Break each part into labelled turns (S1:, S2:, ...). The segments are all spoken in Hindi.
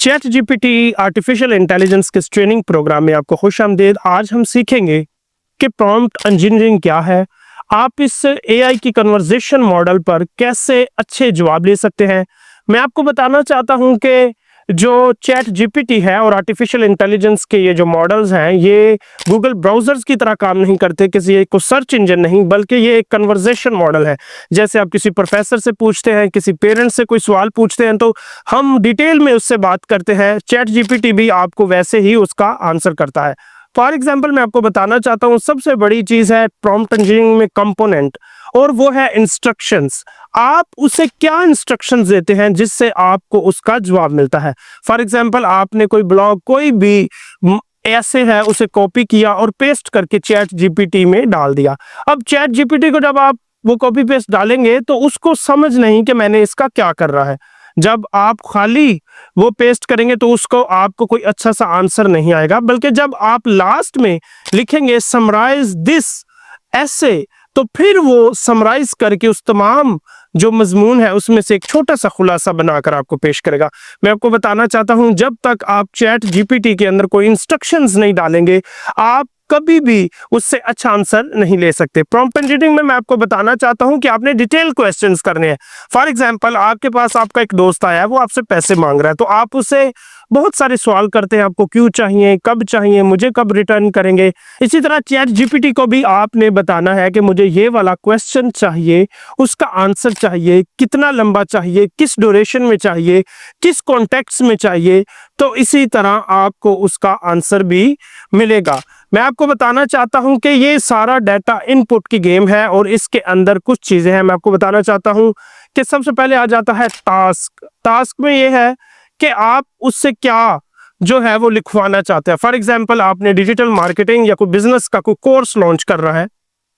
S1: चैट जीपीटी आर्टिफिशियल इंटेलिजेंस के इस ट्रेनिंग प्रोग्राम में आपको खुशामदीद। आज हम सीखेंगे कि प्रॉम्प्ट इंजीनियरिंग क्या है, आप इस एआई की कन्वर्सेशन मॉडल पर कैसे अच्छे जवाब ले सकते हैं। मैं आपको बताना चाहता हूं कि जो चैट जीपीटी है और आर्टिफिशियल इंटेलिजेंस के ये जो मॉडल्स हैं, ये गूगल ब्राउजर्स की तरह काम नहीं करते, किसी एक को सर्च इंजन नहीं, बल्कि ये एक कन्वर्सेशन मॉडल है। जैसे आप किसी प्रोफेसर से पूछते हैं, किसी पेरेंट्स से कोई सवाल पूछते हैं, तो हम डिटेल में उससे बात करते हैं। चैट जीपीटी भी आपको वैसे ही उसका आंसर करता है। फॉर एग्जाम्पल मैं आपको बताना चाहता हूँ, सबसे बड़ी चीज है प्रॉम्प्ट इंजीनियरिंग में कंपोनेंट, और वो है इंस्ट्रक्शंस। आप उसे क्या इंस्ट्रक्शंस देते हैं जिससे आपको उसका जवाब मिलता है। फॉर एग्जाम्पल आपने कोई ब्लॉग, कोई भी ऐसे है, उसे कॉपी किया और पेस्ट करके चैट जीपीटी में डाल दिया। अब चैट जीपीटी को जब आप वो कॉपी पेस्ट डालेंगे तो उसको समझ नहीं कि मैंने इसका क्या कर रहा है। जब आप खाली वो पेस्ट करेंगे तो उसको आपको कोई अच्छा सा आंसर नहीं आएगा, बल्कि जब आप लास्ट में लिखेंगे समराइज दिस ऐसे, तो फिर वो समराइज करके उस तमाम जो मजमून है उसमें से एक छोटा सा खुलासा बनाकर आपको पेश करेगा। मैं आपको बताना चाहता हूं, जब तक आप चैट जीपीटी के अंदर कोई इंस्ट्रक्शंस नहीं डालेंगे, आप कभी भी उससे अच्छा आंसर नहीं ले सकते। प्रॉम्प्ट इंजीनियरिंग में मैं आपको बताना चाहता हूं कि आपने डिटेल क्वेश्चंस करने हैं। फॉर एग्जांपल आपके पास आपका एक दोस्त आया है, वो आपसे पैसे मांग रहा है, तो आप उससे बहुत सारे सवाल करते हैं, आपको क्यों चाहिए, कब चाहिए, मुझे कब रिटर्न करेंगे। इसी तरह चैट जीपीटी को भी आपने बताना है कि मुझे ये वाला क्वेश्चन चाहिए, उसका आंसर चाहिए, कितना लंबा चाहिए, किस ड्यूरेशन में चाहिए, किस कॉन्टेक्स्ट में चाहिए। तो इसी तरह आपको उसका आंसर भी मिलेगा। मैं आपको बताना चाहता हूं कि ये सारा डाटा इनपुट की गेम है और इसके अंदर कुछ चीजें हैं। मैं आपको बताना चाहता हूं कि सबसे पहले आ जाता है टास्क। टास्क में ये है कि आप उससे क्या जो है वो लिखवाना चाहते हैं। फॉर एग्जाम्पल आपने डिजिटल मार्केटिंग या कोई बिजनेस का कोई कोर्स लॉन्च कर रहा है,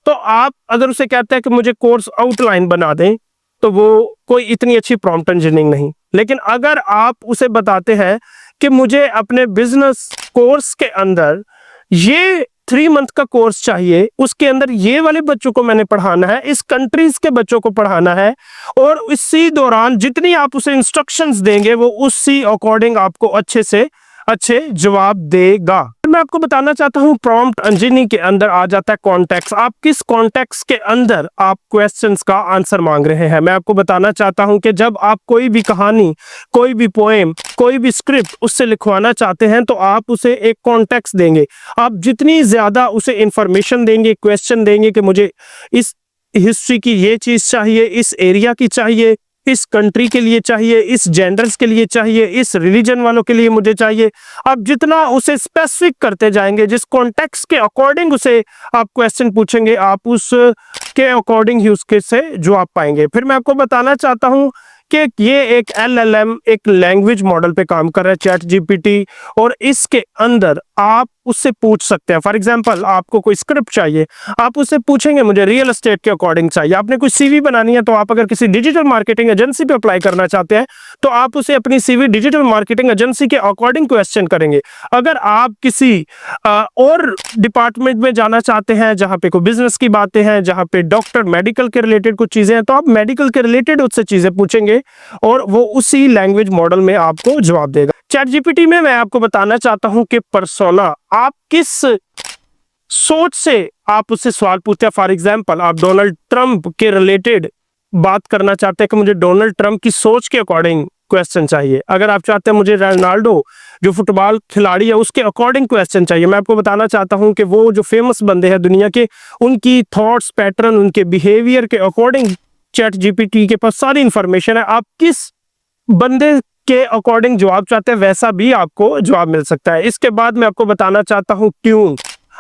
S1: तो आप अगर उसे कहते हैं कि मुझे कोर्स आउटलाइन बना दें, तो वो कोई इतनी अच्छी प्रॉम्प्ट इंजीनियरिंग नहीं। लेकिन अगर आप उसे बताते हैं कि मुझे अपने बिजनेस कोर्स के अंदर ये 3 मंथ का कोर्स चाहिए, उसके अंदर ये वाले बच्चों को मैंने पढ़ाना है, इस कंट्रीज के बच्चों को पढ़ाना है, और इसी दौरान जितनी आप उसे इंस्ट्रक्शंस देंगे वो उसी अकॉर्डिंग आपको अच्छे से अच्छे जवाब देगा। मैं आपको बताना चाहता हूं प्रॉम्प्ट इंजीनियरिंग के अंदर आ जाता है कॉन्टेक्स्ट। आप किस कॉन्टेक्स्ट के अंदर आप क्वेश्चंस का आंसर मांग रहे हैं। मैं आपको बताना चाहता हूं कि जब आप कोई भी कहानी, कोई भी पोएम, कोई भी स्क्रिप्ट उससे लिखवाना चाहते हैं, तो आप उसे एक कॉन्टेक्स्ट देंगे। आप जितनी ज्यादा उसे इंफॉर्मेशन देंगे, क्वेश्चन देंगे कि मुझे इस हिस्ट्री की ये चीज चाहिए, इस एरिया की चाहिए, इस कंट्री के लिए चाहिए, इस जेंडर्स के लिए चाहिए, इस रिलीजन वालों के लिए मुझे चाहिए। आप जितना उसे स्पेसिफिक करते जाएंगे, जिस कॉन्टेक्स्ट के अकॉर्डिंग उसे आप क्वेश्चन पूछेंगे, आप उस के अकॉर्डिंग ही उसके से जवाब पाएंगे। फिर मैं आपको बताना चाहता हूं कि ये एक एलएलएम, एक लैंग्वेज मॉडल पे काम कर रहा है चैट जीपीटी, और इसके अंदर आप उससे पूछ सकते हैं। फॉर एग्जांपल आपको कोई स्क्रिप्ट चाहिए, आप उससे पूछेंगे मुझे रियल एस्टेट के अकॉर्डिंग चाहिए। आपने कोई सीवी बनानी है, तो आप अगर किसी डिजिटल मार्केटिंग एजेंसी पे अप्लाई करना चाहते हैं, तो आप उसे अपनी सीवी डिजिटल मार्केटिंग एजेंसी के अकॉर्डिंग क्वेश्चन करेंगे। अगर आप किसी और डिपार्टमेंट में जाना चाहते हैं जहां पे कोई बिजनेस की बातें हैं, जहां पे डॉक्टर, मेडिकल के रिलेटेड कुछ चीजें हैं, तो आप मेडिकल के रिलेटेड उससे चीजें पूछेंगे और वो उसी लैंग्वेज मॉडल में आपको जवाब देगा। चैट जीपीटी में मैं आपको बताना चाहता हूं कि पर्सोना, आप किस सोच से आप उससे सवाल पूछते हैं। फॉर एग्जांपल आप डोनाल्ड ट्रंप के रिलेटेड बात करना चाहते हैं कि मुझे डोनाल्ड ट्रंप की सोच के अकॉर्डिंग क्वेश्चन चाहिए। अगर आप चाहते हैं मुझे रोनाल्डो जो फुटबॉल खिलाड़ी है उसके अकॉर्डिंग क्वेश्चन चाहिए, मैं आपको बताना चाहता हूं कि वो जो फेमस बंदे हैं दुनिया के, उनकी थॉट्स पैटर्न, उनके बिहेवियर के अकॉर्डिंग चैट जीपीटी के पास सारी इंफॉर्मेशन है। आप किस बंदे के अकॉर्डिंग जवाब चाहते हैं, वैसा भी आपको जवाब मिल सकता है। इसके बाद मैं आपको बताना चाहता हूं ट्यून।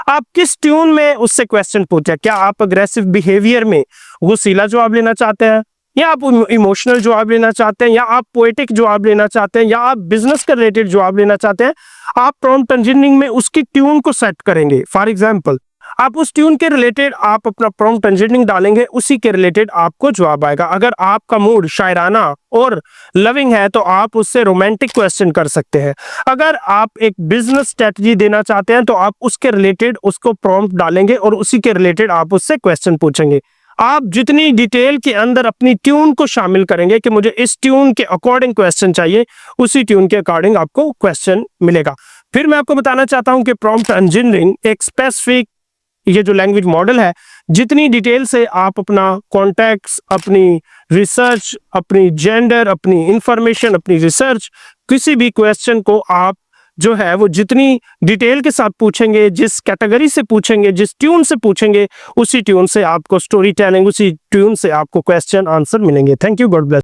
S1: आप किस ट्यून में उससे क्वेश्चन पूछे, क्या आप अग्रेसिव बिहेवियर में गुस्सीला जवाब लेना चाहते हैं, या आप इमोशनल जवाब लेना चाहते हैं, या आप पोएटिक जवाब लेना चाहते हैं, या आप बिजनेस के रिलेटेड जवाब लेना चाहते हैं। आप प्रॉम्प्ट इंजीनियरिंग में उसकी ट्यून को सेट करेंगे। फॉर एग्जाम्पल आप उस ट्यून के रिलेटेड आप अपना प्रॉम्प्ट इंजीनियरिंग डालेंगे, उसी के रिलेटेड आपको जवाब आएगा। अगर आपका मूड शायराना और लविंग है, तो आप उससे रोमांटिक क्वेश्चन कर सकते हैं। अगर आप एक बिजनेस स्ट्रेटजी देना चाहते हैं, तो आप उसके रिलेटेड उसको प्रॉम्प्ट डालेंगे और उसी के रिलेटेड आप उससे क्वेश्चन पूछेंगे। आप जितनी डिटेल के अंदर अपनी ट्यून को शामिल करेंगे कि मुझे इस ट्यून के अकॉर्डिंग क्वेश्चन चाहिए, उसी ट्यून के अकॉर्डिंग आपको क्वेश्चन मिलेगा। फिर मैं आपको बताना चाहता हूं कि प्रॉम्प्ट इंजीनियरिंग एक स्पेसिफिक ये जो लैंग्वेज मॉडल है, जितनी डिटेल से आप अपना कॉन्टेक्स्ट, अपनी रिसर्च, अपनी जेंडर, अपनी इंफॉर्मेशन, अपनी रिसर्च, किसी भी क्वेश्चन को आप जो है वो जितनी डिटेल के साथ पूछेंगे, जिस कैटेगरी से पूछेंगे, जिस ट्यून से पूछेंगे, उसी ट्यून से आपको स्टोरी टेलिंग, उसी ट्यून से आपको क्वेश्चन आंसर मिलेंगे। Thank you, God bless.